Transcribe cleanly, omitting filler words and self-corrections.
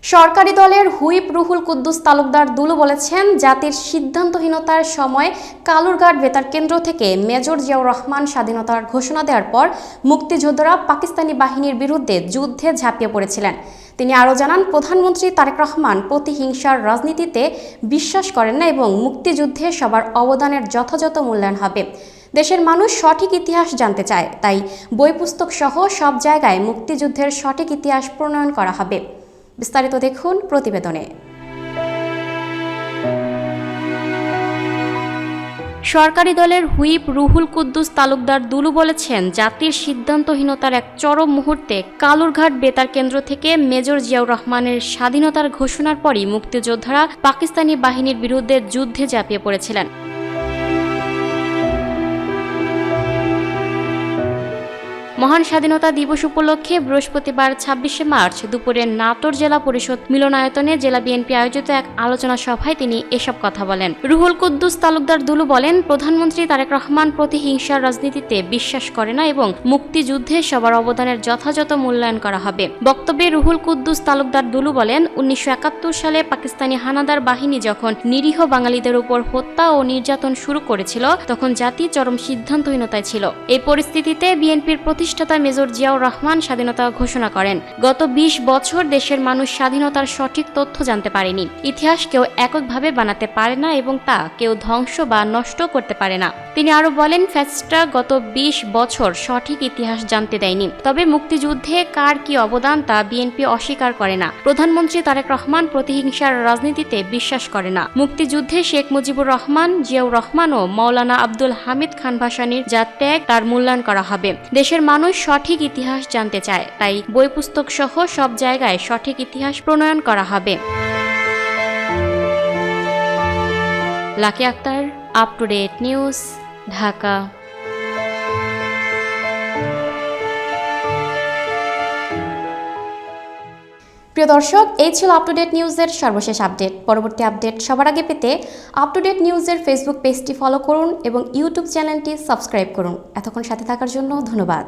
সরকারি দলের হুইপ রুহুল কুদ্দুস তালুকদার দুলু বলেছেন, জাতির সিদ্ধান্তহীনতার সময় কালুরঘাট বেতার কেন্দ্র থেকে মেজর জিয়াউর রহমান স্বাধীনতার ঘোষণা দেওয়ার পর মুক্তিযোদ্ধারা পাকিস্তানি বাহিনীর বিরুদ্ধে যুদ্ধে ঝাঁপিয়ে পড়েছিলেন। তিনি আরও জানান, প্রধানমন্ত্রী তারেক রহমান প্রতিহিংসার রাজনীতিতে বিশ্বাস করেন না এবং মুক্তিযুদ্ধে সবার অবদানের যথাযথ মূল্যায়ন হবে। দেশের মানুষ সঠিক ইতিহাস জানতে চায়, তাই বই পুস্তক সহ সব জায়গায় মুক্তিযুদ্ধের সঠিক ইতিহাস প্রণয়ন করা হবে। বিস্তারিত দেখুন প্রতিবেদনে। সরকারি দলের হুইপ রুহুল কুদ্দুস তালুকদার দুলু বলেছেন, জাতির সিদ্ধান্তহীনতার এক চরম মুহূর্তে কালুরঘাট বেতার কেন্দ্র থেকে মেজর জিয়াউর রহমানের স্বাধীনতার ঘোষণার পরই মুক্তিযোদ্ধারা পাকিস্তানি বাহিনীর বিরুদ্ধে যুদ্ধে ঝাঁপিয়ে পড়েছিলেন। মহান স্বাধীনতা দিবস উপলক্ষে বৃহস্পতিবার ২৬শে মার্চ দুপুরে নাটোর জেলা পরিষদ মিলনায়তনে জেলা বিএনপি আয়োজিত এক আলোচনা সভায় তিনি এসব কথা বলেন। রুহুল কুদ্দুস তালুকদার দুলু বলেন, প্রধানমন্ত্রী তারেক রহমান প্রতিহিংসার রাজনীতিতে বিশ্বাস করে না এবং মুক্তিযুদ্ধে সবার অবদানের যথাযথ মূল্যায়ন করা হবে। বক্তব্যে রুহুল কুদ্দুস তালুকদার দুলু বলেন, ১৯৭১ সালে পাকিস্তানি হানাদার বাহিনী যখন নিরীহ বাঙালিদের উপর হত্যা ও নির্যাতন শুরু করেছিল, তখন জাতি চরম সিদ্ধান্তহীনতায় ছিল। এই পরিস্থিতিতে বিএনপির প্রতিষ্ঠাতা মেজর জিয়াউর রহমান স্বাধীনতা ঘোষণা করেন। গত ২০ বছর দেশের মানুষ স্বাধীনতার সঠিক তথ্য জানতে পারেনি। ইতিহাস কেউ এককভাবে বানাতে পারে না এবং তা কেউ ধ্বংস বা নষ্ট করতে পারে না। তিনি আরো বলেন, ফ্যাসিস্টরা গত ২০ বছর সঠিক ইতিহাস জানতে দেয়নি। তবে মুক্তিযুদ্ধে কার কি অবদান তা বিএনপি অস্বীকার করে না। প্রধানমন্ত্রী তারেক রহমান প্রতিহিংসার রাজনীতিতে বিশ্বাস করে না। মুক্তিযুদ্ধে শেখ মুজিবুর রহমান, জিয়াউর রহমান ও মাওলানা আব্দুল হামিদ খান ভাসানীর যা ত্যাগ তার মূল্যায়ন করা হবে। দেশের মানুষ সঠিক ইতিহাস জানতে চায়, তাই বই পুস্তক সহ সব জায়গায় সঠিক ইতিহাস প্রণয়ন করা হবে। Lucky Akter, up to date news, Dhaka. প্রিয় দর্শক, এই ছিল আপ টু ডেট নিউজের সর্বশেষ আপডেট। পরবর্তী আপডেট সবার আগে পেতে আপ টু ডেট নিউজের ফেসবুক পেজটি ফলো করুন এবং ইউটিউব চ্যানেলটি সাবস্ক্রাইব করুন। এতক্ষণ সাথে থাকার জন্য ধন্যবাদ।